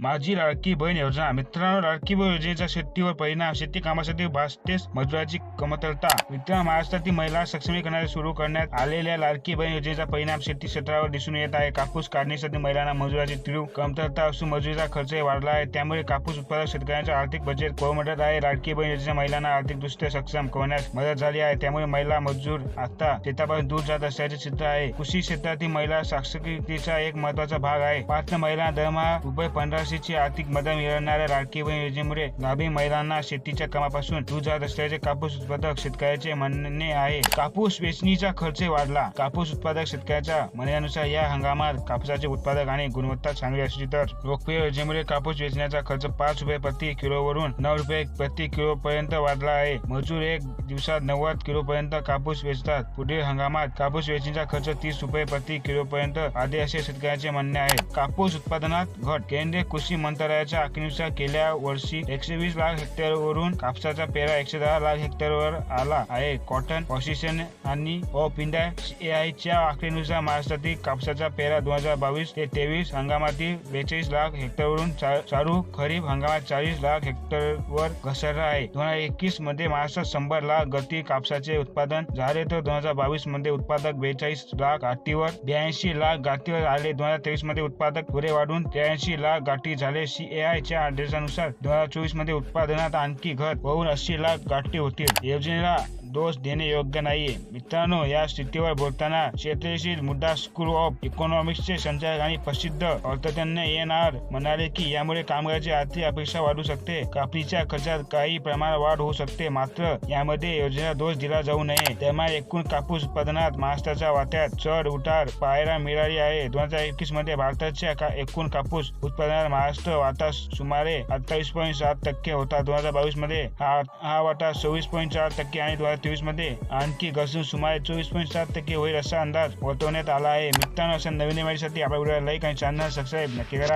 माझी लाडकी बहीण योजना. मित्रांनो, लाडकी बहीण योजनेचा शेतीवर परिणाम. शेती कामासाठी भासतेच मजुराची कमतरता. मित्रांनो, महाराष्ट्रातील महिला सक्षमीकरणासाठी सुरू करण्यात आलेल्या लाडकी बहीण योजनेचा परिणाम शेती क्षेत्रावर दिसून येत आहे. कापूस काढणीसाठी महिलांना मजुराची तीव्र कमतरता असून मजुरीचा खर्चही वाढला आहे. त्यामुळे कापूस उत्पादक शेतकऱ्यांचे आर्थिक बजेट कोलमडत आहे. लाडकी बहीण योजनेच्या महिलांना आर्थिकदृष्ट्या सक्षम करण्यास मदत झाली आहे. त्यामुळे महिला मजूर आता शेतापासून दूर जात असल्याचे चित्र आहे. कृषी क्षेत्रातील महिला साक्षरतेचा एक महत्त्वाचा भाग आहे. पात्र महिलांना दरमहा ₹1500 ची आर्थिक मदत मिळणाऱ्या लाडकी बहीण योजनेमुळे गाभीण महिलांना शेतीच्या कामापासून दूर जात असल्याचे कापूस उत्पादक शेतकऱ्याचे म्हणणे आहे. कापूस वेचणीचा खर्च वाढला. कापूस उत्पादक शेतकऱ्याच्या म्हणण्यानुसार या हंगामात कापसाचे उत्पादक आणि गुणवत्ता चांगली असली तर लोकप्रिय योजनेमुळे कापूस वेचण्याचा खर्च ₹5 प्रति किलोवरून ₹9 प्रति किलो पर्यंत वाढला आहे. मजूर एक दिवसात 90 किलो पर्यंत कापूस वेचतात. पुढील हंगामात कापूस वेचणीचा खर्च ₹30 प्रति किलो पर्यंत वाढेल असे शेतकऱ्याचे म्हणणे आहे. कापूस उत्पादनात घट. केंद्रीय कृषी मंत्रालयाच्या आकडेनुसार गेल्या वर्षी 120 लाख हेक्टरवरून कापसाचा पेरा 110 लाख हेक्टरवर आला आहे. कॉटन असोसिएशन आणि ऑफ इंडिया CAI च्या आकडेनुसार महाराष्ट्रातील कापसाचा पेरा 2022 ते 23 हंगामातील 42 लाख हेक्टरवरून चालू खरीप हंगामात 40 लाख हेक्टरवर घसरला आहे. 2021 मध्ये महाराष्ट्रात 100 लाख गती कापसाचे उत्पादन झाले तर 2022 मध्ये उत्पादक 42 लाख गाठीवर 82 लाख गाठीवर आले. 2023 मध्ये उत्पादक पुढे वाढून 83 लाख गाठी झाले. CAI च्या आदेशानुसार 2024 मध्ये उत्पादनात आणखी घट होऊन 80 लाख गाठी होतील. योजनेला दोष देणे योग्य नाहीये. मित्रांनो, या स्थितीवर बोलताना क्षेत्रशील मुद्दा स्कूल ऑफ इकॉनॉमिक्सचे संचालक आणि प्रसिद्ध अर्थतज्ञ NR म्हणाले की यामुळे कामगारांची आर्थिक अपेक्षा वाढू शकते. कापणीच्या खर्चात काही प्रमाणात वाढ होऊ शकते. मात्र यामध्ये योजनेला दोष दिला जाऊ नये. त्यामुळे एकूण कापूस उत्पादनात महाराष्ट्राच्या वाट्यात चढ उतार पाहायला मिळाली आहे. 2021 मध्ये भारताच्या एकूण कापूस उत्पादनात महाराष्ट्र वाटा सुमारे 28.7% होता. 2022 मध्ये हा वाटा 26.4% आणि 2023 मध्ये आणखी घसरून सुमारे 24.7% होईल असा अंदाज वर्तवण्यात आला आहे. मित्रांनो, अशा नवीन माहितीसाठी आपल्या व्हिडिओला लाईक आणि चॅनल सबस्क्राईब नक्की करा.